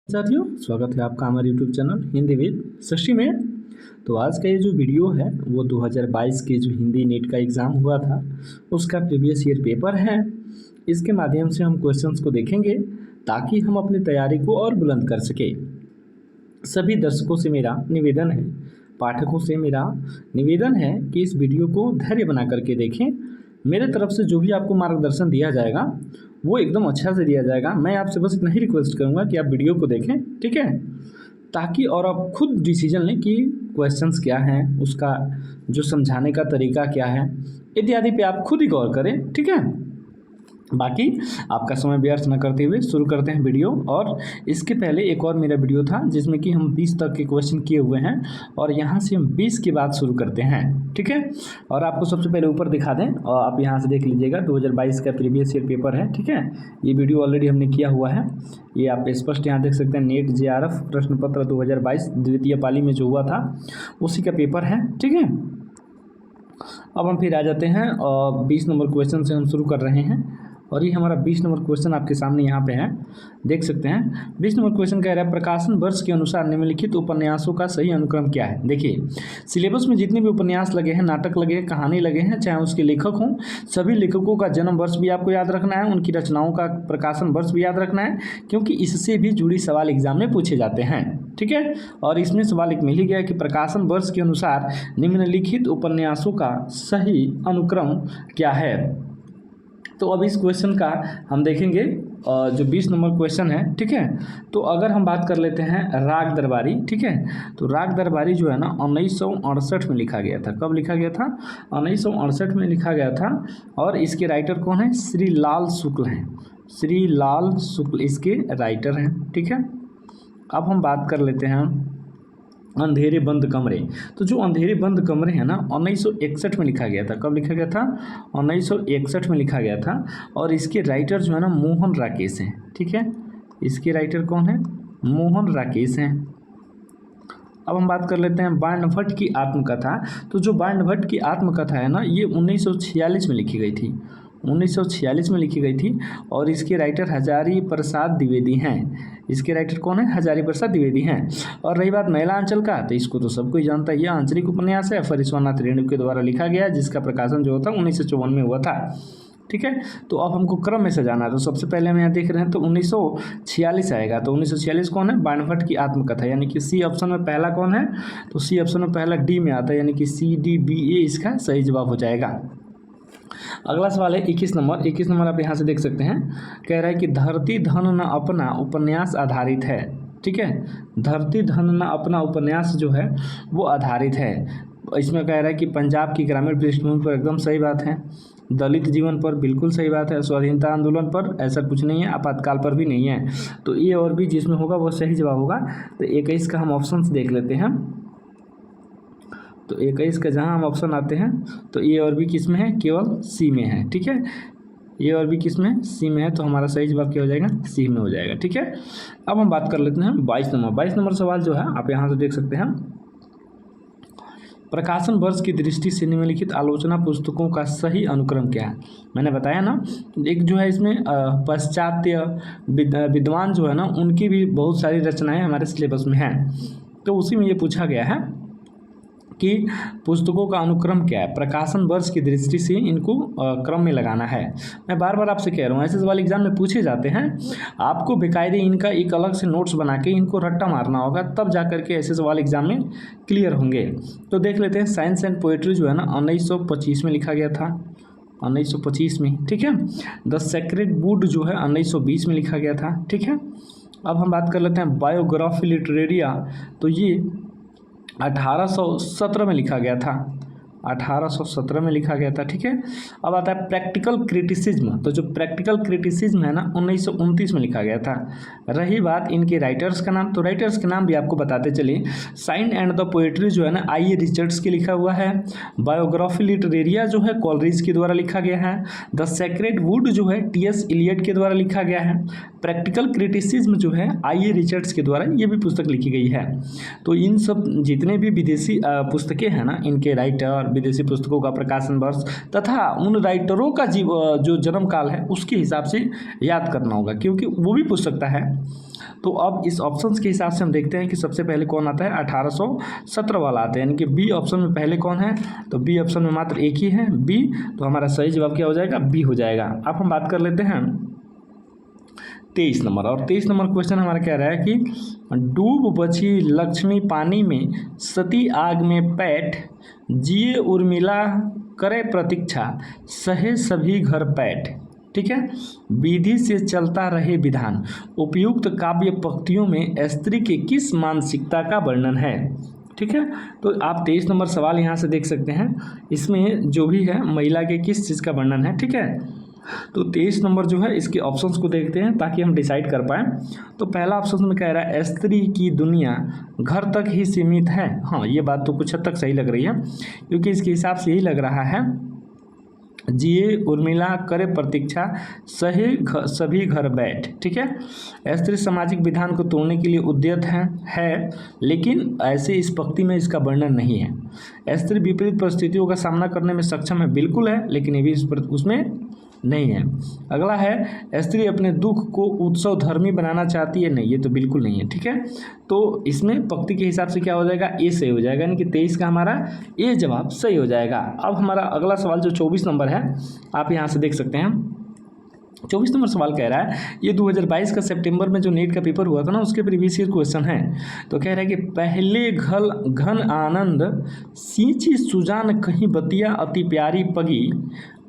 साथियों, स्वागत है आपका हमारे यूट्यूब चैनल हिंदी विद सृष्टि में। तो आज का ये जो वीडियो है वो 2022 के जो हिंदी नीट का एग्ज़ाम हुआ था उसका प्रीवियस ईयर पेपर है। इसके माध्यम से हम क्वेश्चंस को देखेंगे ताकि हम अपनी तैयारी को और बुलंद कर सके। सभी दर्शकों से मेरा निवेदन है, पाठकों से मेरा निवेदन है कि इस वीडियो को धैर्य बना करके देखें। मेरे तरफ से जो भी आपको मार्गदर्शन दिया जाएगा वो एकदम अच्छा से दिया जाएगा। मैं आपसे बस इतना ही रिक्वेस्ट करूँगा कि आप वीडियो को देखें, ठीक है, ताकि और आप खुद डिसीजन लें कि क्वेश्चंस क्या हैं, उसका जो समझाने का तरीका क्या है इत्यादि पे आप खुद ही गौर करें, ठीक है। बाकी आपका समय व्यर्थ न करते हुए शुरू करते हैं वीडियो। और इसके पहले एक और मेरा वीडियो था जिसमें कि हम 20 तक के क्वेश्चन किए हुए हैं और यहाँ से हम 20 के बाद शुरू करते हैं, ठीक है। और आपको सबसे पहले ऊपर दिखा दें और आप यहाँ से देख लीजिएगा 2022 का प्रीवियस ईयर पेपर है, ठीक है। ये वीडियो ऑलरेडी हमने किया हुआ है, ये आप स्पष्ट यहाँ देख सकते हैं। नेट JRF प्रश्न पत्र 2022 द्वितीय पाली में जो हुआ था उसी का पेपर है, ठीक है। अब हम फिर आ जाते हैं और 20 नंबर क्वेश्चन से हम शुरू कर रहे हैं और ये हमारा 20 नंबर क्वेश्चन आपके सामने यहाँ पे है, देख सकते हैं। 20 नंबर क्वेश्चन कह रहा है प्रकाशन वर्ष के अनुसार निम्नलिखित उपन्यासों का सही अनुक्रम क्या है। देखिए, सिलेबस में जितने भी उपन्यास लगे हैं, नाटक लगे हैं, कहानी लगे हैं, चाहे उसके लेखक हों, सभी लेखकों का जन्म वर्ष भी आपको याद रखना है, उनकी रचनाओं का प्रकाशन वर्ष भी याद रखना है, क्योंकि इससे भी जुड़ी सवाल एग्जाम में पूछे जाते हैं, ठीक है। और इसमें सवाल एक मिल ही गया कि प्रकाशन वर्ष के अनुसार निम्नलिखित उपन्यासों का सही अनुक्रम क्या है। तो अब इस क्वेश्चन का हम देखेंगे जो 20 नंबर क्वेश्चन है, ठीक है। तो अगर हम बात कर लेते हैं राग दरबारी, ठीक है, तो राग दरबारी जो है ना 1968 में लिखा गया था। कब लिखा गया था? 1968 में लिखा गया था। और इसके राइटर कौन है? श्री लाल शुक्ल हैं। श्री लाल शुक्ल इसके राइटर हैं, ठीक है। अब हम बात कर लेते हैं अंधेरे बंद कमरे। तो जो अंधेरे बंद कमरे हैं ना 1961 में लिखा गया था। कब लिखा गया था? 1961 में लिखा गया था। और इसके राइटर जो है ना मोहन राकेश हैं, ठीक है। इसके राइटर कौन है? मोहन राकेश हैं। अब हम बात कर लेते हैं बाणभट्ट की आत्मकथा। तो जो बाणभट्ट की आत्मकथा है ना ये 1946 में लिखी गई थी, 1946 में लिखी गई थी। और इसके राइटर हजारी प्रसाद द्विवेदी हैं। इसके राइटर कौन है? हजारी प्रसाद द्विवेदी हैं। और रही बात महिला आंचल का, तो इसको तो सब कोई जानता है, यह आंचलिक उपन्यास है, विश्वनाथ रेणु के द्वारा लिखा गया, जिसका प्रकाशन जो था 1954 में हुआ था, ठीक है। तो अब हमको क्रम में सजाना है। तो सबसे पहले हम यहाँ देख रहे हैं तो 1946 आएगा। तो 1946 कौन है? बाणभट्ट की आत्मकथा, यानी कि सी ऑप्शन में पहला कौन है? तो सी ऑप्शन में पहला डी में आता है, यानी कि CDBA इसका सही जवाब हो जाएगा। अगला सवाल है 21 नंबर। 21 नंबर आप यहाँ से देख सकते हैं, कह रहा है कि धरती धन न अपना उपन्यास आधारित है, ठीक है। धरती धन न अपना उपन्यास जो है वो आधारित है। इसमें कह रहा है कि पंजाब की ग्रामीण पृष्ठभूमि पर, एकदम सही बात है। दलित जीवन पर, बिल्कुल सही बात है। स्वाधीनता आंदोलन पर, ऐसा कुछ नहीं है। आपातकाल पर भी नहीं है। तो ये और भी जिसमें होगा वो सही जवाब होगा। तो 21 का हम ऑप्शन देख लेते हैं। तो 21 का जहाँ हम ऑप्शन आते हैं तो ये और भी किस में है? केवल सी में है, ठीक है। ये और भी किस में? सी में है। तो हमारा सही जवाब क्या हो जाएगा? सी में हो जाएगा, ठीक है। अब हम बात कर लेते हैं 22 नंबर। 22 नंबर सवाल जो है आप यहाँ से देख सकते हैं, प्रकाशन वर्ष की दृष्टि से निम्नलिखित आलोचना पुस्तकों का सही अनुक्रम क्या है। मैंने बताया ना, एक जो है इसमें पाश्चात्य विद्वान जो है ना उनकी भी बहुत सारी रचनाएं हमारे सिलेबस में हैं। तो उसी में ये पूछा गया है कि पुस्तकों का अनुक्रम क्या है। प्रकाशन वर्ष की दृष्टि से इनको क्रम में लगाना है। मैं बार बार आपसे कह रहा हूँ, ऐसे सवाल एग्जाम में पूछे जाते हैं। आपको बेकायदे इनका एक अलग से नोट्स बना के इनको रट्टा मारना होगा, तब जा करके ऐसे सवाल एग्जाम में क्लियर होंगे। तो देख लेते हैं साइंस एंड पोएट्री जो है ना 1925 में लिखा गया था, 1925 में, ठीक है। द सेक्रेड वुड जो है 1920 में लिखा गया था, ठीक है। अब हम बात कर लेते हैं बायोग्राफी लिटरेरिया। तो ये 1817 में लिखा गया था, 1817 में लिखा गया था, ठीक है। अब आता है प्रैक्टिकल क्रिटिसिज्म। तो जो प्रैक्टिकल क्रिटिसिज्म है ना 1929 में लिखा गया था। रही बात इनके राइटर्स का नाम, तो राइटर्स के नाम भी आपको बताते चलिए। साइंस एंड द पोएट्री जो है ना I.A. रिचर्ड्स की लिखा हुआ है। बायोग्राफी लिटरेरिया जो है कॉलरिज के द्वारा लिखा गया है। द सेक्रेड वुड जो है T.S. इलियट के द्वारा लिखा गया है। प्रैक्टिकल क्रिटिसिज्म जो है I.A. रिचर्ड्स के द्वारा ये भी पुस्तक लिखी गई है। तो इन सब जितने भी विदेशी पुस्तकें हैं ना, इनके राइटर विदेशी पुस्तकों का प्रकाशन वर्ष तथा उन राइटरों का जो जन्म काल है उसके हिसाब से याद करना होगा, क्योंकि वो भी पूछ सकता है। तो अब इस ऑप्शंस के हिसाब से हम देखते हैं कि सबसे पहले कौन आता है, 1817 वाला आता है, यानी कि बी ऑप्शन में पहले कौन है, तो बी ऑप्शन में मात्र एक ही है, बी। तो हमारा सही जवाब क्या हो जाएगा, बी हो जाएगा। अब हम बात कर लेते हैं 23 नंबर, और 23 नंबर क्वेश्चन हमारा कह रहा है कि डूब बची लक्ष्मी पानी में, सती आग में पैठ, जिए उर्मिला करे प्रतीक्षा, सहे सभी घर पैठ। ठीक है, विधि से चलता रहे विधान, उपयुक्त काव्य पंक्तियों में स्त्री के किस मानसिकता का वर्णन है। ठीक है, तो आप 23 नंबर सवाल यहाँ से देख सकते हैं, इसमें जो भी है महिला के किस चीज़ का वर्णन है। ठीक है, तो 23 नंबर जो है इसके ऑप्शंस को देखते हैं ताकि हम डिसाइड कर पाएँ। तो पहला ऑप्शन में कह रहा है स्त्री की दुनिया घर तक ही सीमित है। हाँ, ये बात तो कुछ हद तक सही लग रही है, क्योंकि इसके हिसाब से यही लग रहा है, जिए उर्मिला करे प्रतीक्षा, सहे सभी घर बैठ। ठीक है, स्त्री सामाजिक विधान को तोड़ने के लिए उद्यत है, लेकिन ऐसे इस पंक्ति में इसका वर्णन नहीं है। स्त्री विपरीत परिस्थितियों का सामना करने में सक्षम है, बिल्कुल है, लेकिन ये भी उसमें नहीं है। अगला है स्त्री अपने दुख को उत्सव धर्मी बनाना चाहती है, नहीं, ये तो बिल्कुल नहीं है। ठीक है, तो इसमें पंक्ति के हिसाब से क्या हो जाएगा, ए सही हो जाएगा, यानी कि 23 का हमारा ए जवाब सही हो जाएगा। अब हमारा अगला सवाल जो 24 नंबर है, आप यहाँ से देख सकते हैं। 24 नंबर सवाल कह रहा है, ये 2022 का सितंबर में जो नीट का पेपर हुआ था ना, उसके प्रीवियस ईयर क्वेश्चन है। तो कह रहा है कि पहले घन आनंद सींची सुजान कहीं बतिया अति प्यारी पगी,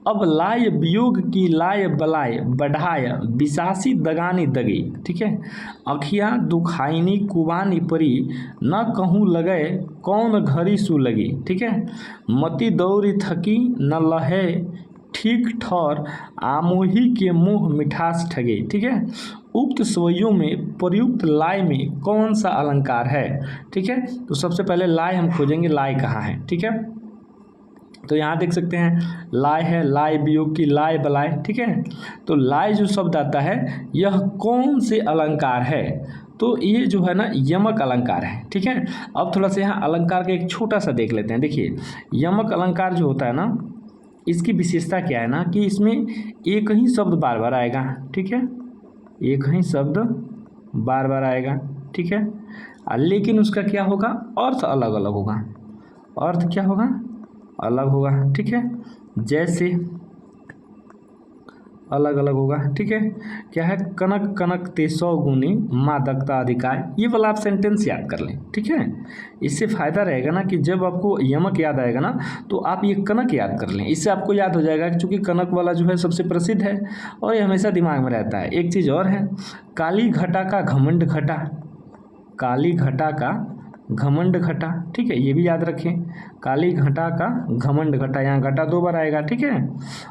अब लाय वियोग की लाय बलाय बढ़ाय बिसासी दगानी दगी। ठीक है, अखियाँ दुखाइनी कुबानी परी, न कहूँ लगे कौन घड़ी सु लगी। ठीक है, मति दौरी थकी न लहे ठीक ठौर, आमोही के मुँह मिठास ठगे। ठीक है, उक्त स्वयों में प्रयुक्त लाय में कौन सा अलंकार है। ठीक है, तो सबसे पहले लाय हम खोजेंगे, लाय कहाँ है। ठीक है, तो यहाँ देख सकते हैं लाय है, लाय वियोग की लाय बलाय। ठीक है, तो लाय जो शब्द आता है यह कौन से अलंकार है, तो ये जो है ना यमक अलंकार है। ठीक है, अब थोड़ा सा यहाँ अलंकार का एक छोटा सा देख लेते हैं। देखिए, यमक अलंकार जो होता है ना, इसकी विशेषता क्या है ना कि इसमें एक ही शब्द बार बार आएगा। ठीक है, एक ही शब्द बार बार आएगा। ठीक है, लेकिन उसका क्या होगा, अर्थ अलग अलग होगा। अर्थ क्या होगा, अलग होगा। ठीक है, जैसे अलग अलग होगा। ठीक है, क्या है, कनक कनक ते 100 गुनी मादकता अधिकार, ये वाला आप सेंटेंस याद कर लें। ठीक है, इससे फ़ायदा रहेगा ना कि जब आपको यमक याद आएगा ना, तो आप ये कनक याद कर लें, इससे आपको याद हो जाएगा कि चूँकि कनक वाला जो है सबसे प्रसिद्ध है और ये हमेशा दिमाग में रहता है। एक चीज़ और है, काली घटा का घमंड घटा, काली घटा का घमंड घटा। ठीक है, ये भी याद रखें, काली घटा का घमंड घटा, यहाँ घटा 2 बार आएगा। ठीक है,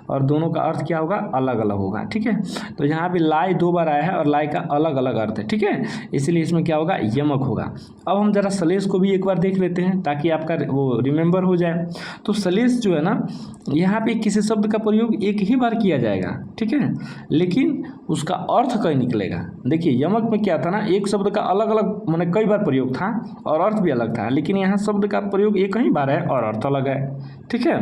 और दोनों का अर्थ क्या होगा, अलग अलग होगा। ठीक है, तो यहाँ पे लाय 2 बार आया है और लाय का अलग अलग अर्थ है। ठीक है, इसलिए इसमें क्या होगा, यमक होगा। अब हम जरा सलेस को भी एक बार देख लेते हैं ताकि आपका वो रिमेंबर हो जाए। तो सलेस जो है ना, यहाँ पे किसी शब्द का प्रयोग एक ही बार किया जाएगा। ठीक है, लेकिन उसका अर्थ कहीं निकलेगा। देखिए, यमक में क्या था ना, एक शब्द का अलग अलग माने कई बार प्रयोग था और अर्थ भी अलग था, लेकिन यहाँ शब्द का प्रयोग एक ही बार है और अर्थ अलग है। ठीक है,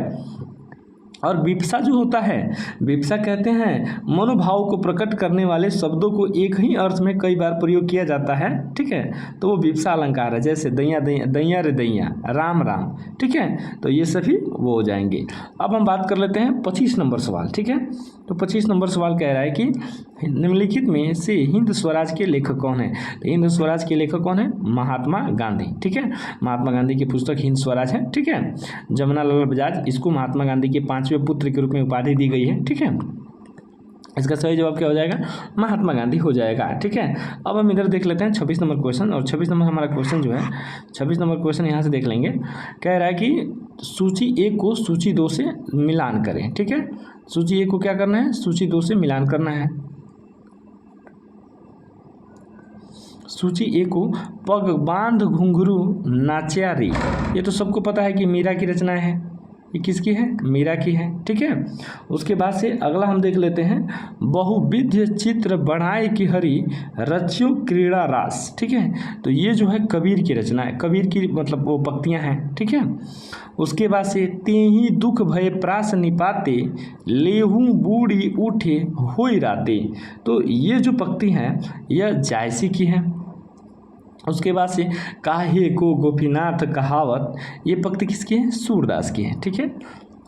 और विप्सा जो होता है, विप्सा कहते हैं मनोभाव को प्रकट करने वाले शब्दों को एक ही अर्थ में कई बार प्रयोग किया जाता है। ठीक है, तो वो विप्सा अलंकार है, जैसे दैया दैया दैया रे दैया, राम राम। ठीक है, तो ये सभी वो हो जाएंगे। अब हम बात कर लेते हैं 25 नंबर सवाल। ठीक है, तो 25 नंबर सवाल कह रहा है कि निम्नलिखित में से हिंद स्वराज के लेखक कौन है। तो हिंद स्वराज के लेखक कौन है, महात्मा गांधी। ठीक है, महात्मा गांधी की पुस्तक हिंद स्वराज है। ठीक है, जमुनालाल बजाज, इसको महात्मा गांधी के 5वें पुत्र के रूप में उपाधि दी गई है। ठीक है, इसका सही जवाब क्या हो जाएगा, महात्मा गांधी हो जाएगा। ठीक है, अब हम इधर देख लेते हैं 26 नंबर क्वेश्चन, और 26 नंबर हमारा क्वेश्चन जो है, 26 नंबर क्वेश्चन यहाँ से देख लेंगे। कह रहा है कि सूची 1 को सूची 2 से मिलान करें। ठीक है, सूची 1 को क्या करना है, सूची 2 से मिलान करना है। सूची 1 को पग बांध घुंघरू नाच्यारी, ये तो सबको पता है कि मीरा की रचना है, ये किसकी है, मीरा की है। ठीक है, उसके बाद से अगला हम देख लेते हैं, बहुविध चित्र बनाए की हरि रच्यो क्रीड़ा रास। ठीक है, तो ये जो है कबीर की रचना है, कबीर की मतलब वो पंक्तियां हैं। ठीक है, उसके बाद से तेहि दुख भय प्रास निपाते लेहूं बूढ़ी उठे होई राते। तो ये जो पंक्ति है यह जायसी की है। उसके बाद से काहे को गोपीनाथ कहावत, ये पंक्ति किसकी है, सूरदास की है। ठीक है,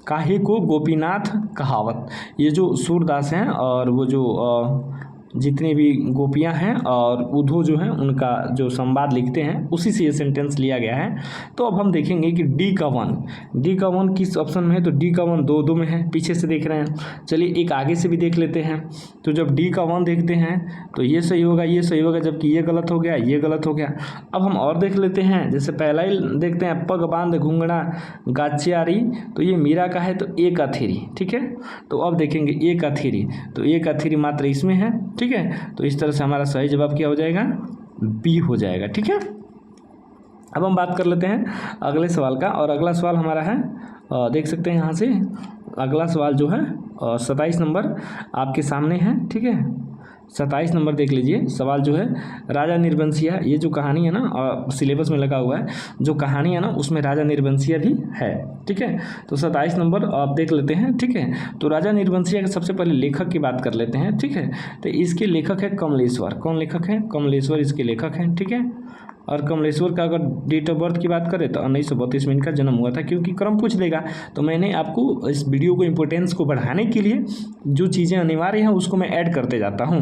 काहे को गोपीनाथ कहावत, ये जो सूरदास हैं और वो जो जितनी भी गोपियां हैं और उद्धव जो हैं उनका जो संवाद लिखते हैं उसी से ये सेंटेंस लिया गया है। तो अब हम देखेंगे कि डी का वन किस ऑप्शन में है, तो डी का वन 2 में है, पीछे से देख रहे हैं। चलिए एक आगे से भी देख लेते हैं। तो जब डी का 1 देखते हैं तो ये सही होगा, ये सही होगा, जबकि ये गलत हो गया, ये गलत हो गया। अब हम और देख लेते हैं, जैसे पहला ही देखते हैं, पग बांध घुंगड़ा गाचियारी, तो ये मीरा का है, तो ए का थेरी। ठीक है, तो अब देखेंगे ए का थेरी, तो ए का थेरी मात्र इसमें है। ठीक है, तो इस तरह से हमारा सही जवाब क्या हो जाएगा, बी हो जाएगा। ठीक है, अब हम बात कर लेते हैं अगले सवाल का, और अगला सवाल हमारा है देख सकते हैं यहाँ से, अगला सवाल जो है 27 नंबर आपके सामने है। ठीक है, 27 नंबर देख लीजिए। सवाल जो है राजा निर्वंशिया, ये जो कहानी है ना सिलेबस में लगा हुआ है, जो कहानी है ना उसमें राजा निर्वंशिया भी है। ठीक है, तो 27 नंबर आप देख लेते हैं। ठीक है, तो राजा निर्वंशिया के सबसे पहले लेखक की बात कर लेते हैं। ठीक है, तो इसके लेखक है कमलेश्वर। कौन लेखक है, कमलेश्वर इसके लेखक हैं। ठीक है, और कमलेश्वर का अगर डेट ऑफ बर्थ की बात करें तो 1932 में इनका जन्म हुआ था, क्योंकि क्रम पूछ लेगा। तो मैंने आपको इस वीडियो को इम्पोर्टेंस को बढ़ाने के लिए जो चीज़ें अनिवार्य हैं उसको मैं ऐड करते जाता हूं।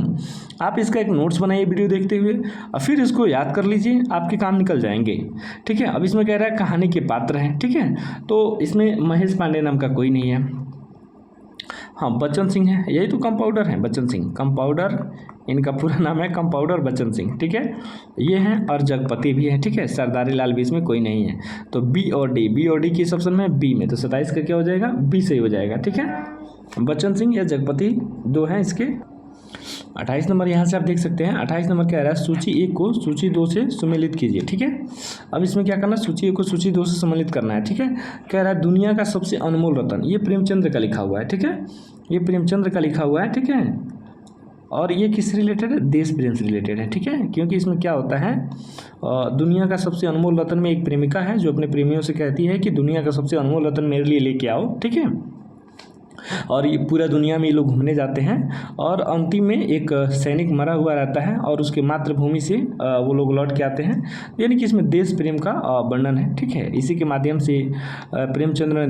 आप इसका एक नोट्स बनाइए वीडियो देखते हुए और फिर इसको याद कर लीजिए, आपके काम निकल जाएंगे। ठीक है, अब इसमें कह रहा है कहानी के पात्र हैं। ठीक है, तो इसमें महेश पांडे नाम का कोई नहीं है। हाँ, बच्चन सिंह है, यही तो कंपाउंडर हैं, बच्चन सिंह कंपाउंडर, इनका पूरा नाम है कंपाउंडर बच्चन सिंह। ठीक है, ये हैं, और जगपति भी है। ठीक है, सरदारी लाल भी इसमें कोई नहीं है। तो बी और डी किस ऑप्शन में, बी में, तो 27 का क्या हो जाएगा, बी सही हो जाएगा। ठीक है, बच्चन सिंह या जगपति 2 हैं इसके। 28 नंबर यहाँ से आप देख सकते हैं। 28 नंबर कह रहा है सूची 1 को सूची 2 से सम्मिलित कीजिए। ठीक है, अब इसमें क्या करना है, सूची 1 को सूची 2 से सम्मिलित करना है। ठीक है, कह रहा है दुनिया का सबसे अनमोल रतन, ये प्रेमचंद्र का लिखा हुआ है। ठीक है, ये प्रेमचंद्र का लिखा हुआ है। ठीक है, और ये किस रिलेटेड है, देश प्रेम से रिलेटेड है। ठीक है, क्योंकि इसमें क्या होता है, दुनिया का सबसे अनमोल रतन में एक प्रेमिका है जो अपने प्रेमियों से कहती है कि दुनिया का सबसे अनमोल रतन मेरे लिए लेके आओ। ठीक है, और ये पूरा दुनिया में ये लोग घूमने जाते हैं, और अंतिम में एक सैनिक मरा हुआ रहता है और उसके मातृभूमि से वो लोग लौट के आते हैं। यानी कि इसमें देश प्रेम का वर्णन है। ठीक है, इसी के माध्यम से प्रेमचंद्र ने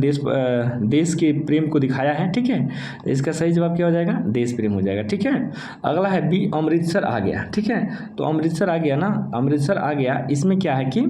देश के प्रेम को दिखाया है। ठीक है, इसका सही जवाब क्या हो जाएगा, देश प्रेम हो जाएगा। ठीक है, अगला है बी, अमृतसर आ गया। ठीक है, तो अमृतसर आ गया ना, अमृतसर आ गया, इसमें क्या है कि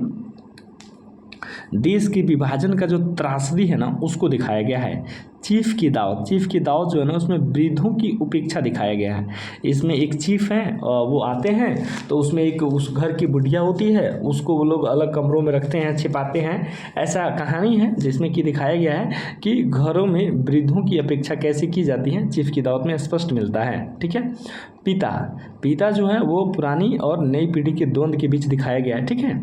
देश के विभाजन का जो त्रासदी है ना उसको दिखाया गया है। चीफ की दावत जो है ना उसमें वृद्धों की उपेक्षा दिखाया गया है। इसमें एक चीफ है, वो आते हैं तो उसमें एक उस घर की बुढ़िया होती है, उसको वो लोग अलग कमरों में रखते हैं, छिपाते हैं। ऐसा कहानी है जिसमें कि दिखाया गया है कि घरों में वृद्धों की अपेक्षा कैसे की जाती है, चीफ की दावत में स्पष्ट मिलता है। ठीक है, पिता जो है वो पुरानी और नई पीढ़ी के द्वंद्व के बीच दिखाया गया है। ठीक है,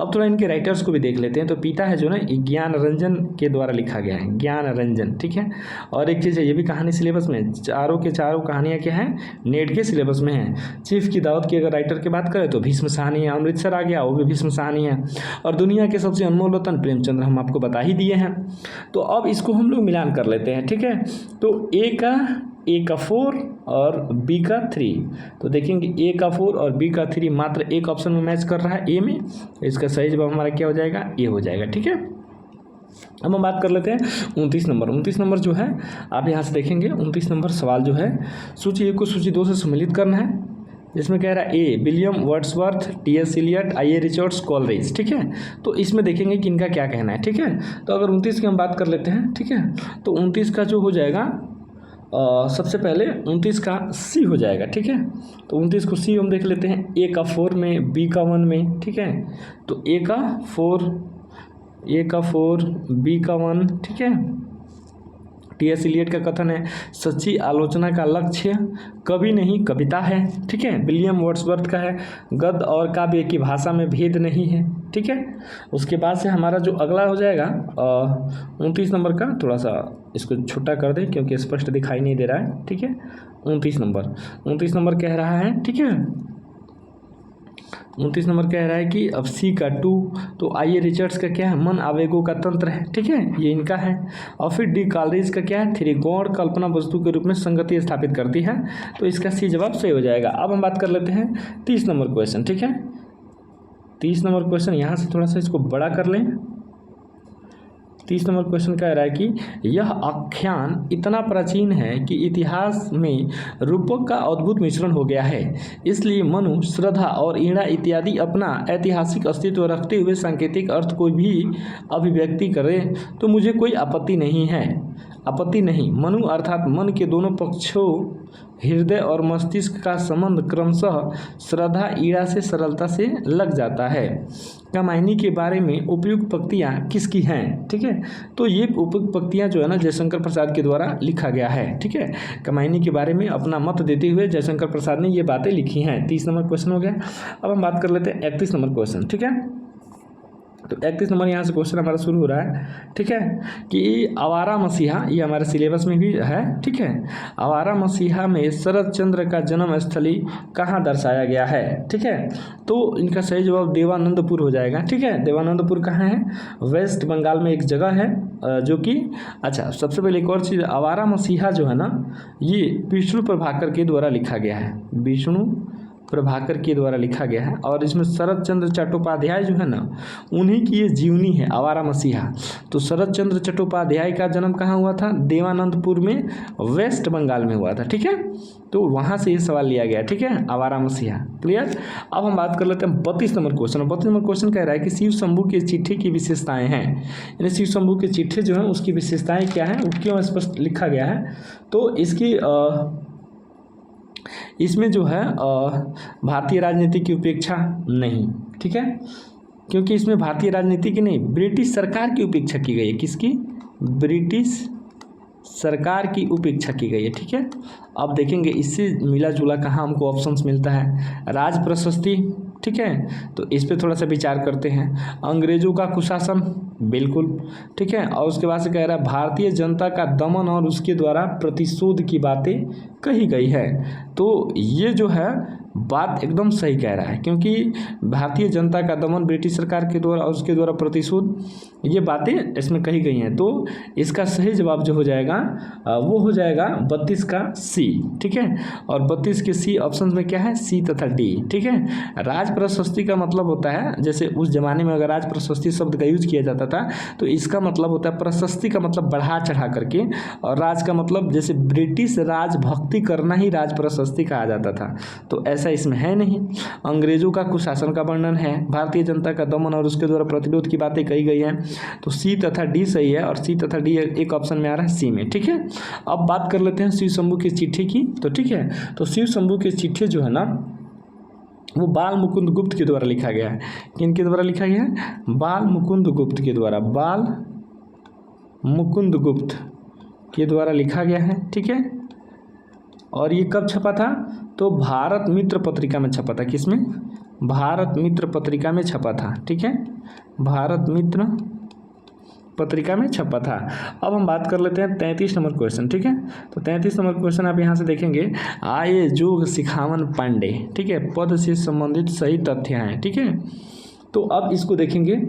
अब थोड़ा इनके राइटर्स को भी देख लेते हैं। तो पिता है जो ना ज्ञान रंजन के द्वारा लिखा गया है, ज्ञान रंजन। ठीक है, और एक चीज़ है, ये भी कहानी सिलेबस में, चारों के चारों कहानियाँ क्या हैं, नेट के सिलेबस में हैं। चीफ की दावत की अगर राइटर की बात करें तो भीष्म साहनी है, अमृतसर आ गया वो भी भीष्म साहनी है, और दुनिया के सबसे अनमोल रतन प्रेमचंद्र हम आपको बता ही दिए हैं। तो अब इसको हम लोग मिलान कर लेते हैं। ठीक है, तो ए का 4 और बी का 3, तो देखेंगे ए का 4 और बी का 3 मात्र एक ऑप्शन में मैच कर रहा है, ए में। इसका सही जवाब हमारा क्या हो जाएगा, ए हो जाएगा। ठीक है, अब हम बात कर लेते हैं 29 नंबर। 29 नंबर जो है आप यहाँ से देखेंगे, 29 नंबर सवाल जो है सूची 1 को सूची 2 से सम्मिलित करना है, जिसमें कह रहा है ए William Wordsworth, T S. Eliot, I A. Richards, Coleridge. ठीक है, तो इसमें देखेंगे कि इनका क्या कहना है। ठीक है, तो अगर 29 की हम बात कर लेते हैं, ठीक है, तो 29 का जो हो जाएगा सबसे पहले 29 का सी हो जाएगा। ठीक है, तो 29 को सी हम देख लेते हैं, ए का 4 में, बी का 1 में। ठीक है, तो ए का 4, बी का 1, ठीक है, टी.एस. इलियट का कथन है, सच्ची आलोचना का लक्ष्य कभी नहीं कविता है। ठीक है। विलियम वर्ड्सवर्थ का है, गद्य और काव्य की भाषा में भेद नहीं है। ठीक है। उसके बाद से हमारा जो अगला हो जाएगा 29 नंबर का, थोड़ा सा इसको छोटा कर दें क्योंकि स्पष्ट दिखाई नहीं दे रहा है। ठीक है। 29 नंबर कह रहा है, ठीक है, 29 नंबर कह रहा है कि अब सी का 2, तो आइए रिचर्ड्स का क्या है, मन आवेगों का तंत्र है। ठीक है, ये इनका है। और फिर डी कॉलरिज का क्या है, 3 गौण कल्पना वस्तु के रूप में संगति स्थापित करती है, तो इसका सी जवाब सही हो जाएगा। अब हम बात कर लेते हैं 30 नंबर क्वेश्चन। ठीक है, 30 नंबर क्वेश्चन यहाँ से थोड़ा सा इसको बड़ा कर लें। 30 नंबर क्वेश्चन कह रहा है कि यह आख्यान इतना प्राचीन है कि इतिहास में रूपक का अद्भुत मिश्रण हो गया है, इसलिए मनु, श्रद्धा और ईड़ा इत्यादि अपना ऐतिहासिक अस्तित्व रखते हुए सांकेतिक अर्थ को भी अभिव्यक्ति करें तो मुझे कोई आपत्ति नहीं। मनु अर्थात मन के दोनों पक्षों हृदय और मस्तिष्क का संबंध क्रमशः श्रद्धा ईड़ा से सरलता से लग जाता है। कामायनी के बारे में उपयुक्त पंक्तियाँ किसकी हैं? ठीक है, तो ये उपयुक्त पंक्तियाँ जो है ना जयशंकर प्रसाद के द्वारा लिखा गया है। ठीक है, कामायनी के बारे में अपना मत देते हुए जयशंकर प्रसाद ने ये बातें लिखी हैं। 30 नंबर क्वेश्चन हो गया। अब हम बात कर लेते हैं 31 नंबर क्वेश्चन। ठीक है, तो 31 नंबर यहाँ से क्वेश्चन हमारा शुरू हो रहा है। ठीक है, कि आवारा मसीहा, ये हमारे सिलेबस में भी है। ठीक है, आवारा मसीहा में शरद चंद्र का जन्म स्थली कहाँ दर्शाया गया है? ठीक है, तो इनका सही जवाब देवानंदपुर हो जाएगा। ठीक है, देवानंदपुर कहाँ है? वेस्ट बंगाल में एक जगह है जो कि, अच्छा सबसे पहले एक और चीज़, आवारा मसीहा जो है ना ये विष्णु प्रभाकर के द्वारा लिखा गया है, विष्णु प्रभाकर के द्वारा लिखा गया है। और इसमें शरद चंद्र चट्टोपाध्याय जो है ना उन्हीं की ये जीवनी है आवारा मसीहा। तो शरद चंद्र चट्टोपाध्याय का जन्म कहाँ हुआ था? देवानंदपुर में, वेस्ट बंगाल में हुआ था। ठीक है, तो वहाँ से ये सवाल लिया गया। ठीक है, आवारा मसीहा। क्लियर। अब हम बात कर लेते हैं 32 नंबर क्वेश्चन। 32 नंबर क्वेश्चन कह रहा है कि शिव शंभू के चिट्ठे की विशेषताएं हैं, यानी शिव शंभू के चिट्ठे जो है उसकी विशेषताएं क्या है, वो क्यों स्पष्ट लिखा गया है? तो इसकी इसमें जो है भारतीय राजनीति की उपेक्षा नहीं। ठीक है, क्योंकि इसमें भारतीय राजनीति की नहीं, ब्रिटिश सरकार की उपेक्षा की गई है। किसकी? ब्रिटिश सरकार की उपेक्षा की गई है। ठीक है, अब देखेंगे इससे मिला जुला कहाँ हमको ऑप्शंस मिलता है। राज प्रशस्ति, ठीक है, तो इस पे थोड़ा सा विचार करते हैं। अंग्रेजों का कुशासन, बिल्कुल। ठीक है, और उसके बाद से कह रहा है भारतीय जनता का दमन और उसके द्वारा प्रतिशोध की बातें कही गई है। तो ये जो है बात एकदम सही कह रहा है, क्योंकि भारतीय जनता का दमन ब्रिटिश सरकार के द्वारा और उसके द्वारा प्रतिशोध, ये बातें इसमें कही गई हैं। तो इसका सही जवाब जो हो जाएगा वो हो जाएगा 32 का सी। ठीक है, और 32 के सी ऑप्शन में क्या है? सी तथा डी। ठीक है, राज प्रशस्ति का मतलब होता है, जैसे उस जमाने में अगर राज प्रशस्ति शब्द का यूज किया जाता था तो इसका मतलब होता है, प्रशस्ति का मतलब बढ़ा चढ़ा करके, और राज का मतलब जैसे ब्रिटिश राजभक्ति करना ही राज प्रशस्ति कहा जाता था। तो ऐसा इसमें है नहीं। अंग्रेजों का कुशासन का वर्णन है, भारतीय जनता का दमन और उसके द्वारा प्रतिरोध की बातें कही गई हैं। तो सी तथा डी सही है, और सी तथा डी एक ऑप्शन में आ रहा है सी में। ठीक है, अब बात कर लेते हैं शिव शंभू की चिट्ठी की। तो ठीक है, तो शिव शंभू के चिट्ठी जो है ना वो बाल मुकुंद गुप्त के द्वारा लिखा गया है। किन के द्वारा लिखा गया है? बाल मुकुंद गुप्त के द्वारा, बाल मुकुंद गुप्त के द्वारा लिखा गया है। ठीक है, और ये कब छपा था? तो भारत मित्र पत्रिका में छपा था। किसमें? भारत मित्र पत्रिका में छपा था। ठीक है, भारत मित्र पत्रिका में छपा था। अब हम बात कर लेते हैं 33 नंबर क्वेश्चन। ठीक है, तो 33 नंबर क्वेश्चन आप यहाँ से देखेंगे, आए जोग सिखावन पांडे। ठीक है, पद से संबंधित सही तथ्य हैं। ठीक है, तो अब इसको देखेंगे।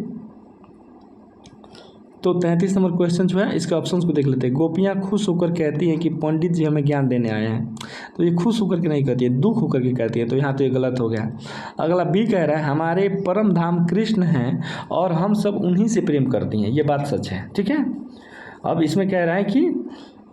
तो 33 नंबर क्वेश्चन जो है इसके ऑप्शंस को देख लेते हैं। गोपियाँ खुश होकर कहती हैं कि पंडित जी हमें ज्ञान देने आए हैं, तो ये खुश होकर के नहीं कहती है, दुख होकर के कहती है, तो यहाँ तो ये गलत हो गया। अगला बी कह रहा है हमारे परम धाम कृष्ण हैं और हम सब उन्हीं से प्रेम करती हैं, ये बात सच है। ठीक है, अब इसमें कह रहा है कि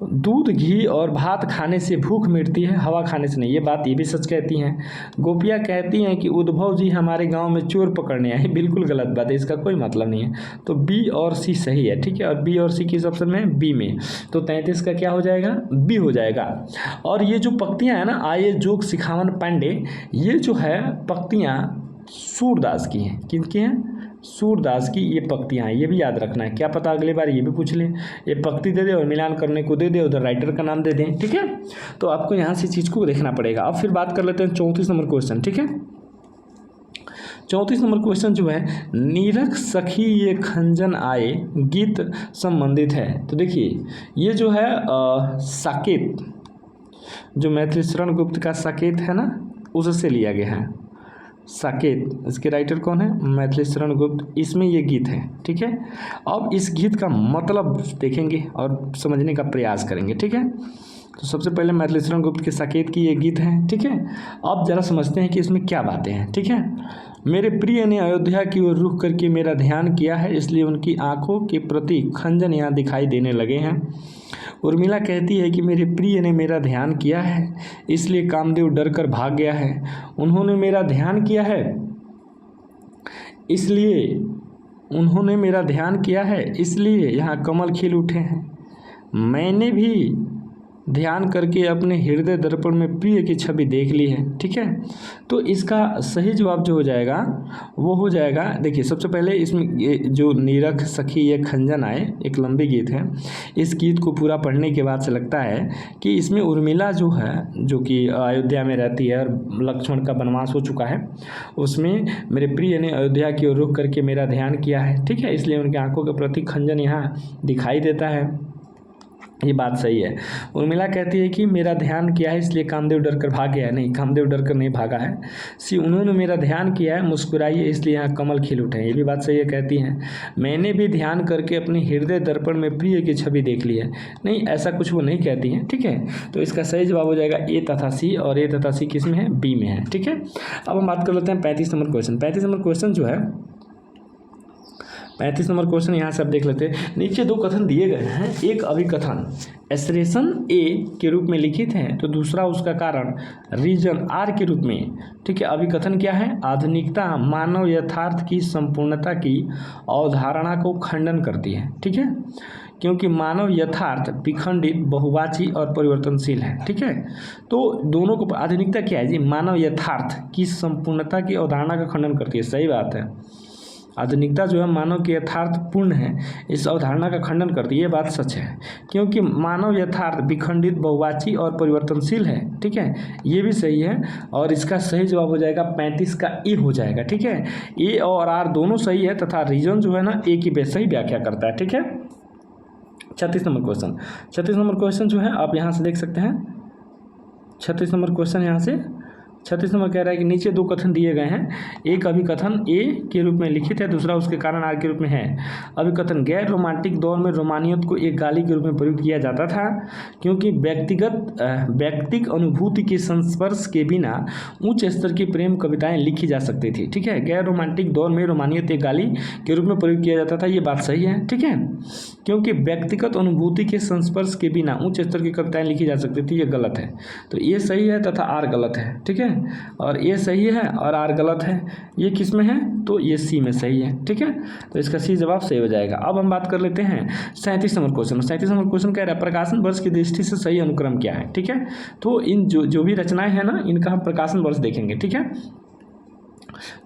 दूध घी और भात खाने से भूख मिटती है, हवा खाने से नहीं, ये बात ये भी सच कहती हैं। गोपियाँ कहती हैं कि उद्धव जी हमारे गांव में चोर पकड़ने आए, बिल्कुल गलत बात है, इसका कोई मतलब नहीं है। तो बी और सी सही है। ठीक है, और बी और सी किस ऑप्शन में? बी में। तो 33 का क्या हो जाएगा? बी हो जाएगा। और ये जो पंक्तियाँ हैं ना, आए जोग सिखावन पांडे, ये जो है पंक्तियाँ सूरदास की हैं। किनकी हैं? सूरदास की ये पंक्तियाँ हैं, ये भी याद रखना है, क्या पता अगली बार ये भी पूछ ले, ये पंक्ति दे दे और मिलान करने को दे दे, उधर राइटर का नाम दे दें, ठीक है। तो आपको यहाँ से चीज़ को देखना पड़ेगा। अब फिर बात कर लेते हैं 34 नंबर क्वेश्चन, ठीक है। 34 नंबर क्वेश्चन जो है, नीरख सखी ये खंजन आए गीत संबंधित है। तो देखिए ये जो है साकेत, जो मैथिली शरण गुप्त का साकेत है ना, उससे लिया गया है। साकेत, इसके राइटर कौन है? मैथिली शरण गुप्त। इसमें ये गीत है, ठीक है। अब इस गीत का मतलब देखेंगे और समझने का प्रयास करेंगे, ठीक है। तो सबसे पहले मैथिली शरण गुप्त के साकेत की ये गीत है, ठीक है। अब जरा समझते हैं कि इसमें क्या बातें हैं, ठीक है। मेरे प्रिय ने अयोध्या की ओर रुख करके मेरा ध्यान किया है, इसलिए उनकी आंखों के प्रति खंजन यहाँ दिखाई देने लगे हैं। उर्मिला कहती है कि मेरे प्रिय ने मेरा ध्यान किया है, इसलिए कामदेव डर कर भाग गया है। उन्होंने मेरा ध्यान किया है, इसलिए यहाँ कमल खिल उठे हैं। मैंने भी ध्यान करके अपने हृदय दर्पण में प्रिय की छवि देख ली है, ठीक है। तो इसका सही जवाब जो हो जाएगा वो हो जाएगा, देखिए सबसे पहले इसमें ये जो नीरख सखी ये खंजन आए, एक लंबी गीत है। इस गीत को पूरा पढ़ने के बाद से लगता है कि इसमें उर्मिला जो है, जो कि अयोध्या में रहती है और लक्ष्मण का वनवास हो चुका है, उसमें मेरे प्रिय ने अयोध्या की ओर रुख करके मेरा ध्यान किया है, ठीक है, इसलिए उनकी आंखों के प्रति खंजन यहाँ दिखाई देता है। ये बात सही है। उर्मिला कहती है कि मेरा ध्यान किया है, इसलिए कामदेव डर कर भाग गया है। नहीं, कामदेव डर कर नहीं भागा है। उन्होंने मेरा ध्यान किया है, मुस्कुराई है, इसलिए यहाँ कमल खिल उठे हैं। ये भी बात सही है। कहती हैं मैंने भी ध्यान करके अपने हृदय दर्पण में प्रिय की छवि देख ली है। नहीं, ऐसा कुछ वो नहीं कहती हैं, ठीक है। तो इसका सही जवाब हो जाएगा ए तथा सी, और ए तथा सी किस में है? बी में है, ठीक है। अब हम बात कर लेते हैं 35 नंबर क्वेश्चन। 35 नंबर क्वेश्चन जो है, 35 नंबर क्वेश्चन यहाँ से आप देख लेते हैं। नीचे दो कथन दिए गए हैं, एक अभिकथन एसरेशन ए के रूप में लिखित है, तो दूसरा उसका कारण रीजन आर के रूप में, ठीक है। अभिकथन क्या है? आधुनिकता मानव यथार्थ की संपूर्णता की अवधारणा को खंडन करती है, ठीक है, क्योंकि मानव यथार्थ विखंडित, बहुवाची और परिवर्तनशील है, ठीक है। तो दोनों को, आधुनिकता क्या है जी? मानव यथार्थ की संपूर्णता की अवधारणा का खंडन करती है, सही बात है। आधुनिकता जो है मानव के यथार्थ पूर्ण है, इस अवधारणा का खंडन करती है, ये बात सच है, क्योंकि मानव यथार्थ विखंडित, बहुवाची और परिवर्तनशील है, ठीक है, ये भी सही है। और इसका सही जवाब हो जाएगा 35 का ए हो जाएगा, ठीक है। ए और आर दोनों सही है, तथा रीजन जो है ना ए की सही व्याख्या करता है, ठीक है। 36 नंबर क्वेश्चन। 36 नंबर क्वेश्चन जो है आप यहाँ से देख सकते हैं। 36 नंबर क्वेश्चन यहाँ से 36 नंबर कह रहा है कि नीचे दो कथन दिए गए हैं, एक अभिकथन ए के रूप में लिखित है, दूसरा उसके कारण आर के रूप में है। अभिकथन गैर रोमांटिक दौर में रोमानियत को एक गाली के रूप में प्रयुक्त किया जाता था, क्योंकि व्यक्तिगत अनुभूति के संस्पर्श के बिना उच्च स्तर की प्रेम कविताएं लिखी जा सकती थी, ठीक है। गैर रोमांटिक दौर में रोमानियत एक गाली के रूप में प्रयुक्त किया जाता था, ये बात सही है, ठीक है, क्योंकि व्यक्तिगत अनुभूति के संस्पर्श के बिना उच्च स्तर की कविताएं लिखी जा सकती थी, ये गलत है। तो ये सही है तथा आर गलत है, ठीक है। और ये सही है और आर गलत है। ये किस में है? तो ये सी में सही है, ठीक है। तो इसका सी जवाब सही हो जाएगा। अब हम बात कर लेते हैं 37 नंबर क्वेश्चन। 37 नंबर क्वेश्चन कह रहा है प्रकाशन वर्ष की दृष्टि से सही अनुक्रम क्या है, ठीक है। तो इन जो भी रचनाएं हैं ना, इनका हम प्रकाशन वर्ष देखेंगे, ठीक है।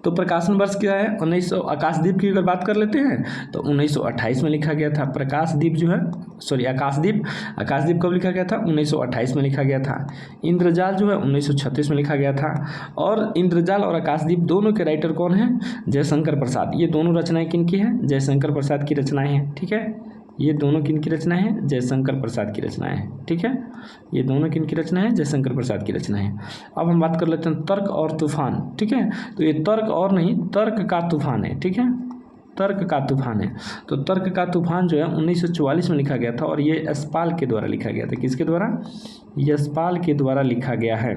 तो प्रकाशन वर्ष क्या है? 1900। आकाशदीप की अगर बात कर लेते हैं तो 1928 में लिखा गया था। प्रकाशदीप जो है, सॉरी आकाशदीप कब लिखा गया था? 1928 में लिखा गया था। इंद्रजाल जो है 1936 में लिखा गया था। और इंद्रजाल और आकाशदीप दोनों के राइटर कौन हैं? जयशंकर प्रसाद। ये दोनों रचनाएं किनकी हैं? जयशंकर प्रसाद की रचनाएं हैं, ठीक है। ये दोनों किनकी रचनाएं हैं? जयशंकर प्रसाद की रचनाएं हैं, ठीक है। ये दोनों किनकी रचना है? जयशंकर प्रसाद की रचना है। अब हम बात कर लेते हैं तर्क और तूफान, ठीक है। तो ये तर्क और नहीं, तर्क का तूफान है, ठीक है, तर्क का तूफान है। तो तर्क का तूफान जो है 1944 में लिखा गया था, और ये यशपाल के द्वारा लिखा गया था। किसके द्वारा? यशपाल के द्वारा लिखा गया है,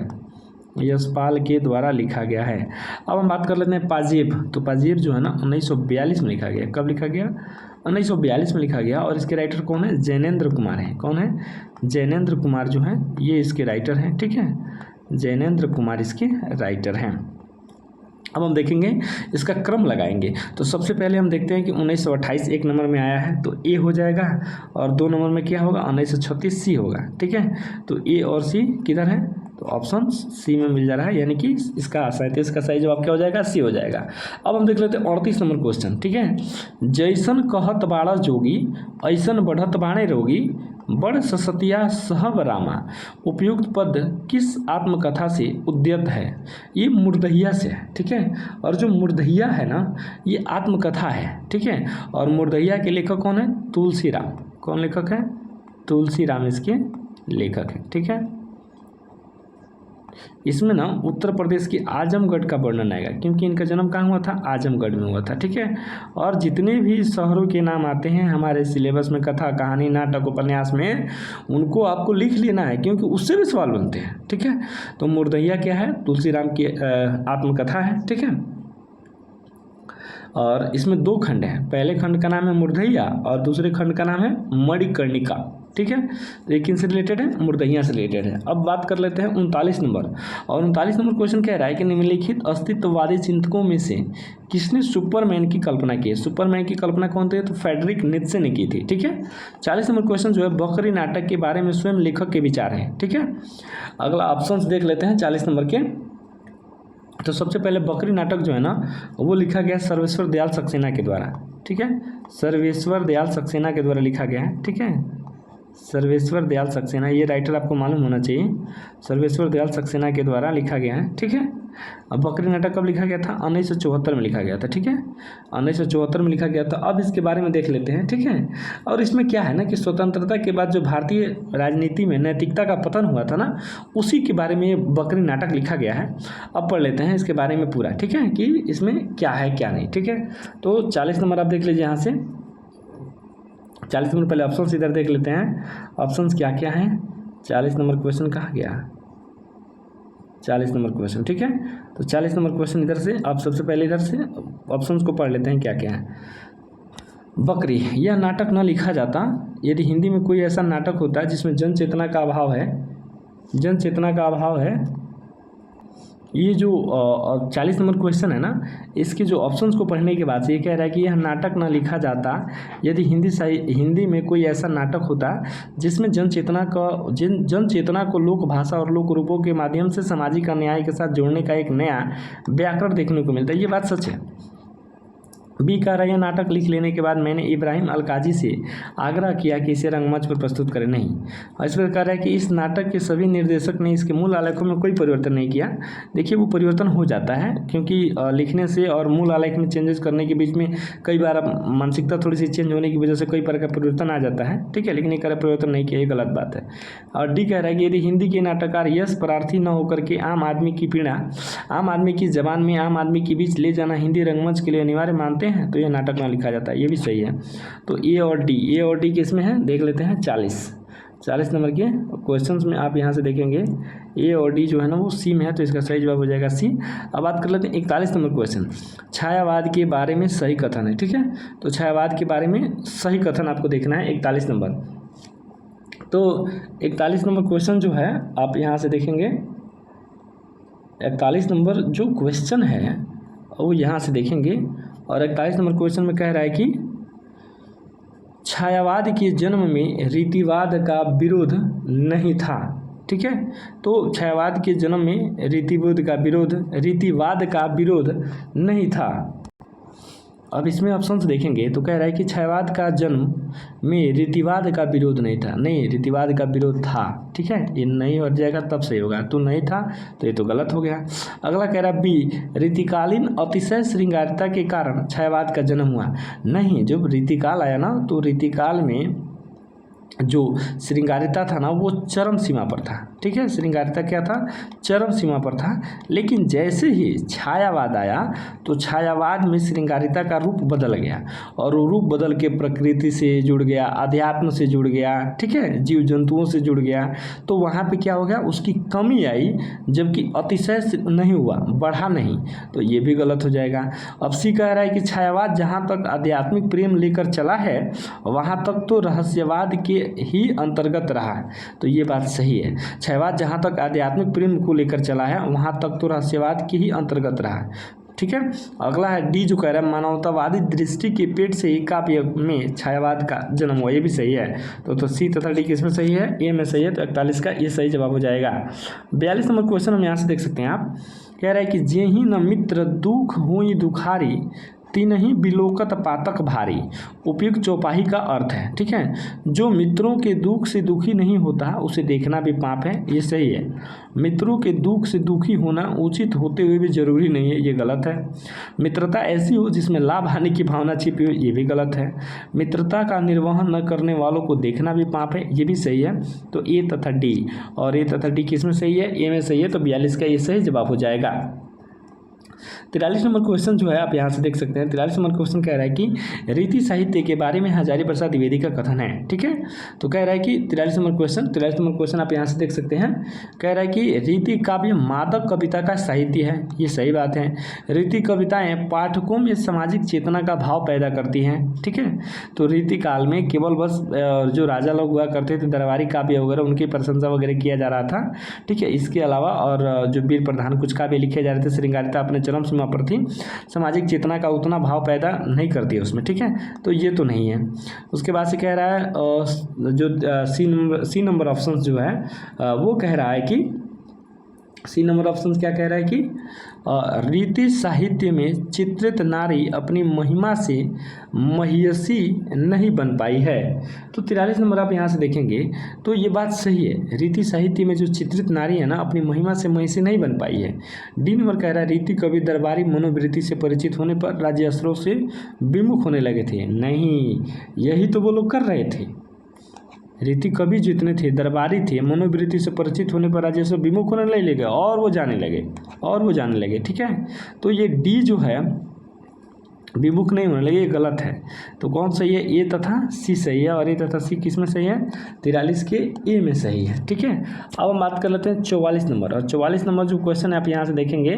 यशपाल के द्वारा लिखा गया है। अब हम बात कर लेते हैं पाजेब। तो पाजेब जो है ना 1942 में लिखा गया। कब लिखा गया? 1942 में लिखा गया। और इसके राइटर कौन है? जैनेन्द्र कुमार हैं। कौन है? जैनेन्द्र कुमार जो है ये इसके राइटर हैं, ठीक है। जैनेन्द्र कुमार इसके राइटर हैं। अब हम देखेंगे, इसका क्रम लगाएंगे। तो सबसे पहले हम देखते हैं कि 1928 एक नंबर में आया है, तो ए हो जाएगा। और 2 नंबर में क्या होगा? 1936 सी होगा, ठीक है। तो ए और सी किधर है? तो ऑप्शन सी में मिल जा रहा है, यानी कि इसका 37 का सही जवाब क्या हो जाएगा, सी हो जाएगा। अब हम देख लेते हैं 38 नंबर क्वेश्चन, ठीक है। जैसन कहत बाड़ा जोगी ऐसन बढ़त बाणे रोगी बड़ ससतिया सहब रामा, उपयुक्त पद किस आत्मकथा से उद्यत है। ये मुर्दहिया से है, ठीक है। और जो मुर्दहिया है ना, ये आत्मकथा है, ठीक है। और मुर्दहिया के लेखक कौन है, तुलसी राम। कौन लेखक है, तुलसी राम इसके लेखक है, ठीक है। इसमें ना उत्तर प्रदेश की आजमगढ़ का वर्णन आएगा, क्योंकि इनका जन्म कहाँ हुआ था, आजमगढ़ में हुआ था, ठीक है। और जितने भी शहरों के नाम आते हैं हमारे सिलेबस में, कथा कहानी नाटक उपन्यास में, उनको आपको लिख लेना है, क्योंकि उससे भी सवाल बनते हैं, ठीक है। तो मुर्दहिया क्या है, तुलसीराम की आत्मकथा है, ठीक है। और इसमें 2 खंड हैं, पहले खंड का नाम है मुर्दहिया और दूसरे खंड का नाम है मणिकर्णिका, ठीक है। तो ये किनसे रिलेटेड है, मुर्दहिया से रिलेटेड है। अब बात कर लेते हैं 39 नंबर। और 39 नंबर क्वेश्चन कह रहा है कि निम्नलिखित अस्तित्ववादी चिंतकों में से किसने सुपरमैन की कल्पना की है। सुपरमैन की कल्पना कौन थे, तो फ्रेडरिक नीत्शे ने की थी, ठीक है। 40 नंबर क्वेश्चन जो है बकरी नाटक के बारे में स्वयं लेखक के विचार हैं, ठीक है। अगला ऑप्शन देख लेते हैं 40 नंबर के। तो सबसे पहले बकरी नाटक जो है ना, वो लिखा गया सर्वेश्वर दयाल सक्सेना के द्वारा, ठीक है। सर्वेश्वर दयाल सक्सेना के द्वारा लिखा गया है, ठीक है। सर्वेश्वर दयाल सक्सेना, ये राइटर आपको मालूम होना चाहिए, सर्वेश्वर दयाल सक्सेना के द्वारा लिखा गया है, ठीक है। अब बकरी नाटक कब लिखा गया था, 1974 में लिखा गया था, ठीक है। 1974 में लिखा गया था। अब इसके बारे में देख लेते हैं, ठीक है। और इसमें क्या है ना कि स्वतंत्रता के बाद जो भारतीय राजनीति में नैतिकता का पतन हुआ था ना, उसी के बारे में ये बकरी नाटक लिखा गया है। अब पढ़ लेते हैं इसके बारे में पूरा, ठीक है, कि इसमें क्या है क्या नहीं, ठीक है। तो 40 नंबर आप देख लीजिए यहाँ से, 40 नंबर पहले ऑप्शन इधर देख लेते हैं, ऑप्शंस क्या क्या हैं। 40 नंबर क्वेश्चन कहाँ गया, 40 नंबर क्वेश्चन, ठीक है। तो 40 नंबर क्वेश्चन इधर से, आप सबसे पहले इधर से ऑप्शंस को पढ़ लेते हैं क्या क्या है। बकरी, यह नाटक न लिखा जाता यदि हिंदी में कोई ऐसा नाटक होता जिसमें जन चेतना का अभाव है, जन चेतना का अभाव है। ये जो 40 नंबर क्वेश्चन है ना, इसके जो ऑप्शंस को पढ़ने के बाद से ये कह रहा है कि यह नाटक ना लिखा जाता यदि हिंदी में कोई ऐसा नाटक होता जिसमें जन चेतना को लोक भाषा और लोक रूपों के माध्यम से सामाजिक अन्याय के साथ जोड़ने का एक नया व्याकरण देखने को मिलता है। ये बात सच है। बी कह रहा है, यह नाटक लिख लेने के बाद मैंने इब्राहिम अलकाजी से आग्रह किया कि इसे रंगमंच पर प्रस्तुत करें। नहीं, और इस पर कह रहा है कि इस नाटक के सभी निर्देशक ने इसके मूल आलेखों में कोई परिवर्तन नहीं किया। देखिए, वो परिवर्तन हो जाता है क्योंकि लिखने से और मूल आलेख में चेंजेस करने के बीच में कई बार मानसिकता थोड़ी सी चेंज होने की वजह से कई प्रकार का परिवर्तन आ जाता है, ठीक है। लेकिन ये कह रहा है परिवर्तन नहीं किया, ये गलत बात है। और डी कह रहा है कि यदि हिंदी के नाटककार यश प्रार्थी न होकर के आम आदमी की पीड़ा, आम आदमी की जबान में आम आदमी के बीच ले जाना हिंदी रंगमंच के लिए अनिवार्य मानते हैं तो यह नाटक ना लिखा जाता है। ये भी सही है। तो ए और डी किसमें है, देख लेते हैं। 40 नंबर के क्वेश्चंस में आप यहाँ से देखेंगे ए और डी जो है ना वो सी में है, तो इसका सही जवाब हो जाएगा सी। अब बात कर लेते हैं 41 नंबर क्वेश्चन, छायावाद के बारे में सही कथन है, ठीक है। तो छायावाद के बारे में सही कथन आपको देखना है 41 नंबर। तो 41 नंबर क्वेश्चन जो है आप यहाँ से देखेंगे, 41 नंबर जो क्वेश्चन है वो यहाँ से देखेंगे। और 41 नंबर क्वेश्चन में कह रहा है कि छायावाद के जन्म में रीतिवाद का विरोध नहीं था, ठीक है। तो छायावाद के जन्म में रीतिवाद का विरोध नहीं था। अब इसमें ऑप्शंस देखेंगे तो कह रहा है कि छायावाद का जन्म में रीतिवाद का विरोध नहीं था। नहीं, रीतिवाद का विरोध था, ठीक है। ये नहीं हो जाएगा तब सही होगा, तो नहीं था तो ये तो गलत हो गया। अगला कह रहा है बी, रीतिकालीन अतिशय श्रृंगारिता के कारण छायावाद का जन्म हुआ। नहीं, जब रीतिकाल आया ना तो रीतिकाल में जो श्रृंगारिता था ना वो चरम सीमा पर था, ठीक है। श्रृंगारिता क्या था, चरम सीमा पर था। लेकिन जैसे ही छायावाद आया तो छायावाद में श्रृंगारिता का रूप बदल गया और वो रूप बदल के प्रकृति से जुड़ गया, अध्यात्म से जुड़ गया, ठीक है, जीव जंतुओं से जुड़ गया। तो वहाँ पे क्या हो गया, उसकी कमी आई, जबकि अतिशय नहीं हुआ, बढ़ा नहीं, तो ये भी गलत हो जाएगा। अब सी कह रहा है कि छायावाद जहाँ तक आध्यात्मिक प्रेम लेकर चला है वहाँ तक तो रहस्यवाद के ही अंतर्गत रहा है, तो ये बात सही है। छायावाद जहाँ तक आध्यात्मिक प्रेम को लेकर चला है वहाँ तक तो रहस्यवाद के ही अंतर्गत रहा है, ठीक है। अगला है डी जो कह रहा है मानवतावादी दृष्टि के पेट से ही काव्य में छायावाद का जन्म हुआ, ये भी सही है। तो सी तथा डी किसमें सही है, ए में सही है। तो 41 का ये सही जवाब हो जाएगा। 42 नंबर क्वेश्चन हम यहाँ से देख सकते हैं आप, कह रहा है कि जे ही न मित्र दुख हुई दुखारी तीन ही बिलोकत पातक भारी। उपयुक्त चौपाई का अर्थ है, ठीक है। जो मित्रों के दुख से दुखी नहीं होता उसे देखना भी पाप है, ये सही है। मित्रों के दुख से दुखी होना उचित होते हुए भी जरूरी नहीं है, ये गलत है। मित्रता ऐसी हो जिसमें लाभ हानि की भावना छिपी हो, ये भी गलत है। मित्रता का निर्वहन न करने वालों को देखना भी पाप है, ये भी सही है। तो ए तथा डी, और ए तथा डी किसमें सही है, ए में सही है। तो 42 का ये सही जवाब हो जाएगा। 43 नंबर क्वेश्चन जो है आप यहाँ से देख सकते हैं। 43 नंबर क्वेश्चन कह रहा है कि रीति साहित्य के बारे में हजारी प्रसाद द्विवेदी का कथन है, ठीक है। तो कह रहा है कि 43 नंबर क्वेश्चन आप यहाँ से देख सकते हैं। कह रहा है कि रीति काव्य मादक कविता का साहित्य है, ये सही बात है। रीति कविताएं पाठकों में सामाजिक चेतना का भाव पैदा करती हैं, ठीक है। तो रीति काल में केवल बस जो राजा लोग हुआ करते थे, दरबारी काव्य वगैरह, उनकी प्रशंसा वगैरह किया जा रहा था, ठीक है। इसके अलावा और जो वीर प्रधान कुछ काव्य लिखे जा रहे थे, श्रृंगारिता अपने चरम सीमा पर थी, सामाजिक चेतना का उतना भाव पैदा नहीं करती है उसमें, ठीक है। तो ये तो नहीं है। उसके बाद से कह रहा है जो सी नंबर ऑप्शन जो है वो कह रहा है कि सी नंबर ऑप्शन क्या कह रहा है कि रीति साहित्य में चित्रित नारी अपनी महिमा से महियसी नहीं बन पाई है। तो 43 नंबर आप यहाँ से देखेंगे तो ये बात सही है। रीति साहित्य में जो चित्रित नारी है ना, अपनी महिमा से महियसी नहीं बन पाई है। डी नंबर कह रहा है रीति कवि दरबारी मनोवृत्ति से परिचित होने पर राज्य अस्त्रों से विमुख होने लगे थे। नहीं, यही तो वो लोग कर रहे थे। रीति कवि जितने थे दरबारी थे, मनोवृत्ति से परिचित होने पर राज्य से विमुख होने नहीं लगे और वो जाने लगे, ठीक है। तो ये डी जो है विमुख नहीं होने लगे, ये गलत है। तो कौन सही है, ए तथा सी सही है। और ए तथा सी किस में सही है, 43 के ए में सही है, ठीक है। अब हम बात कर लेते हैं 44 नंबर। और 44 नंबर जो क्वेश्चन है आप यहाँ से देखेंगे,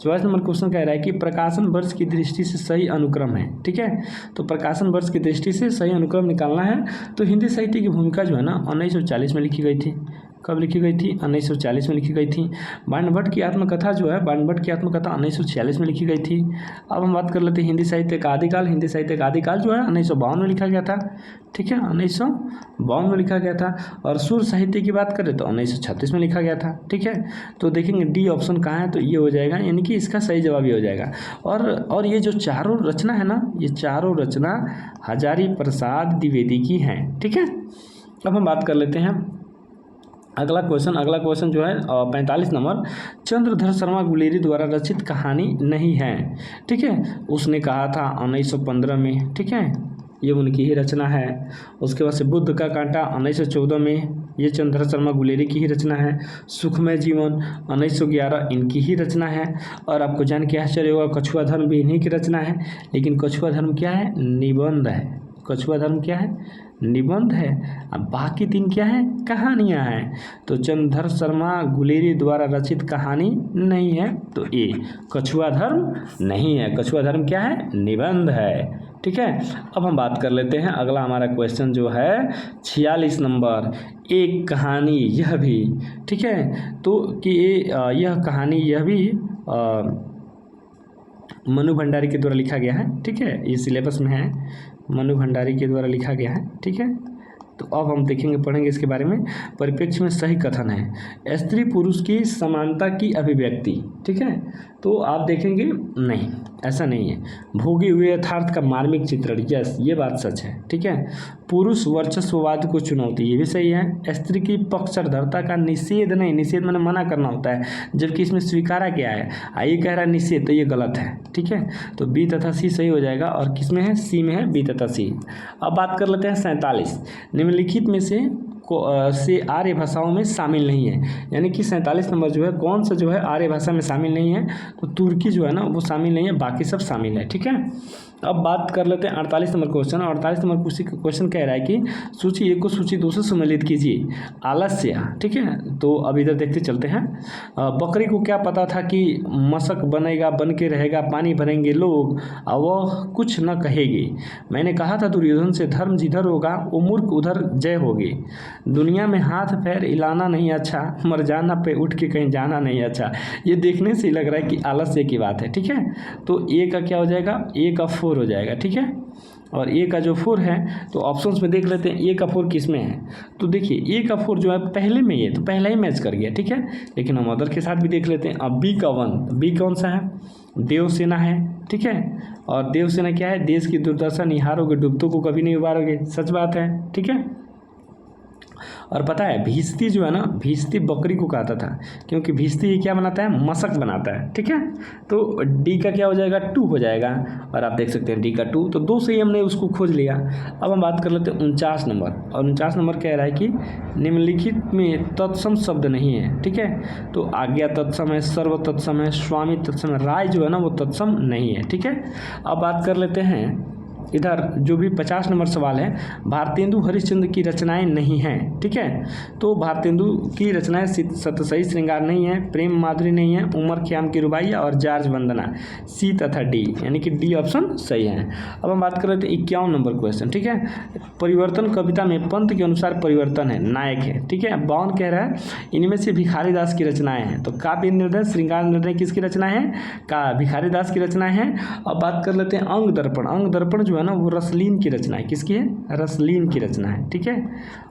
44 नंबर क्वेश्चन कह रहा है कि प्रकाशन वर्ष की दृष्टि से सही अनुक्रम है, ठीक है। तो प्रकाशन वर्ष की दृष्टि से सही अनुक्रम निकालना है। तो हिंदी साहित्य की भूमिका जो है ना 1940 में लिखी गई थी। कब लिखी गई थी, 1940 में लिखी गई थी। बाणभट्ट की आत्मकथा जो है, बाणभट्ट की आत्मकथा 1946 में लिखी गई थी। अब हम बात कर लेते हैं हिंदी साहित्य का आदिकाल। हिंदी साहित्य का आदिकाल जो है 1952 में लिखा गया था, ठीक है, 1952 में लिखा गया था। और सुर साहित्य की बात करें तो 1936 में लिखा गया था, ठीक है। तो देखेंगे डी ऑप्शन कहाँ है, तो ये हो जाएगा, यानी कि इसका सही जवाब ये हो जाएगा। और ये जो चारों रचना है ना, ये चारों रचना हजारी प्रसाद द्विवेदी की हैं, ठीक है। अब हम बात कर लेते हैं अगला क्वेश्चन जो है 45 नंबर, चंद्रधर शर्मा गुलेरी द्वारा रचित कहानी नहीं है, ठीक है। उसने कहा था 1915 में, ठीक है, ये उनकी ही रचना है। उसके बाद से बुद्ध का कांटा 1914 में, ये चंद्रधर शर्मा गुलेरी की ही रचना है। सुखमय जीवन 1911 इनकी ही रचना है। और आपको जान के आश्चर्य होगा कछुआ धर्म भी इन्हीं की रचना है। लेकिन कछुआ धर्म क्या है, निबंध है। कछुआ धर्म क्या है, निबंध है। अब बाकी तीन क्या है, कहानियाँ हैं। तो चंद्रधर शर्मा गुलेरी द्वारा रचित कहानी नहीं है, तो ए कछुआ धर्म नहीं है। कछुआ धर्म क्या है, निबंध है, ठीक है। अब हम बात कर लेते हैं अगला हमारा क्वेश्चन जो है 46 नंबर, एक कहानी यह भी, ठीक है। तो कि यह कहानी यह भी मनु भंडारी के द्वारा लिखा गया है, ठीक है। ये सिलेबस में है, मनु भंडारी के द्वारा लिखा गया है, ठीक है। तो अब हम देखेंगे, पढ़ेंगे इसके बारे में। परिप्रेक्ष्य में सही कथन है स्त्री पुरुष की समानता की अभिव्यक्ति, ठीक है। तो आप देखेंगे नहीं, ऐसा नहीं है। भोगे हुए यथार्थ का मार्मिक चित्रण, यस ये बात सच है, ठीक है। पुरुष वर्चस्ववाद को चुनौती, ये भी सही है। स्त्री की पक्षधरता का निषेध नहीं, निषेध मैंने मना करना होता है, जबकि इसमें स्वीकारा क्या है, ये कह रहा है निषेध, तो ये गलत है, ठीक है। तो बी तथा सी सही हो जाएगा। और किस में है, सी में है, बी तथा सी। अब बात कर लेते हैं 47, निम्नलिखित में से आर्य भाषाओं में शामिल नहीं है। यानी कि 47 नंबर जो है कौन सा जो है आर्य भाषा में शामिल नहीं है, तो तुर्की जो है ना वो शामिल नहीं है, बाकी सब शामिल है, ठीक है। अब बात कर लेते हैं 48 नंबर क्वेश्चन। 48 नंबर क्वेश्चन कह रहा है कि सूची 1 को सूची 2 से सम्मिलित कीजिए। आलस्य, ठीक है। तो अब इधर देखते चलते हैं। बकरी को क्या पता था कि मशक बनेगा, बन के रहेगा, पानी भरेंगे लोग और वह कुछ न कहेगी। मैंने कहा था दुर्योधन से, धर्म जिधर होगा वो मूर्ख उधर जय होगी। दुनिया में हाथ पैर हिलाना नहीं अच्छा, मर जाना पे उठ के कहीं जाना नहीं अच्छा। ये देखने से लग रहा है कि आलस्य की बात है, ठीक है। तो ए का क्या हो जाएगा, ए का 4 हो जाएगा, ठीक है। और ए का जो 4 है तो ऑप्शंस में देख लेते हैं ए का 4 किस में है। तो देखिए ए का 4 जो है पहले में ये तो पहला ही मैच कर गया, ठीक है। लेकिन हम अदर के साथ भी देख लेते हैं। अब बी का 1, बी कौन सा है, देवसेना है, ठीक है। और देवसेना क्या है, देश की दुर्दशा निहारोगे, डूबतों को कभी नहीं उबारोगे, सच बात है, ठीक है। और पता है भीस्ती जो है ना, भीस्ती बकरी को कहता था, क्योंकि भीस्ती ये क्या बनाता है, मशक बनाता है, ठीक है। तो डी का क्या हो जाएगा, 2 हो जाएगा। और आप देख सकते हैं डी का 2, तो 2 से ही हमने उसको खोज लिया। अब हम बात कर लेते हैं 49 नंबर। और 49 नंबर कह रहा है कि निम्नलिखित में तत्सम शब्द नहीं है, ठीक है। तो आज्ञा तत्सम है, सर्व तत्सम है, स्वामी तत्सम है, राय जो है ना वो तत्सम नहीं है, ठीक है। अब बात कर लेते हैं इधर जो भी 50 नंबर सवाल है, भारतेंदु हरिश्चंद्र की रचनाएं नहीं हैं, ठीक है। तो भारतेंदु की रचनाएं सतसई श्रृंगार नहीं है, प्रेम माधुरी नहीं है, उमर ख्याम की रुबाइया और जार्ज वंदना, सी तथा डी, यानी कि डी ऑप्शन सही है। अब हम बात कर रहे थे 51 नंबर क्वेश्चन, ठीक है। परिवर्तन कविता में पंत के अनुसार परिवर्तन है, नायक है, ठीक है। 52 कह रहा है इनमें से भिखारी दास की रचनाएं हैं। तो काव्य निर्णय श्रृंगार निर्णय किसकी रचना है, का भिखारी दास की रचनाएं हैं। अब बात कर लेते हैं अंग दर्पण। अंग दर्पण जो है ना वो रसलीन की रचना है, किसकी है, रसलीन की रचना है, ठीक है।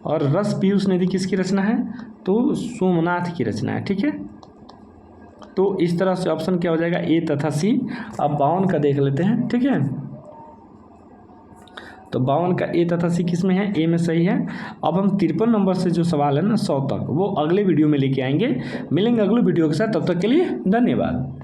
और रस पीयूष नदी किसकी रचना है, तो सोमनाथ की रचना है, ठीक है। तो इस तरह से ऑप्शन क्या हो जाएगा, ए तथा सी। अब 52 का देख लेते हैं, ठीक है। तो 52 का ए तथा सी किस में है, ए में सही है। अब हम 53 नंबर से जो सवाल है ना 100 तक, वो अगले वीडियो में लेके आएंगे। मिलेंगे अगले वीडियो के साथ, तब तक के लिए धन्यवाद।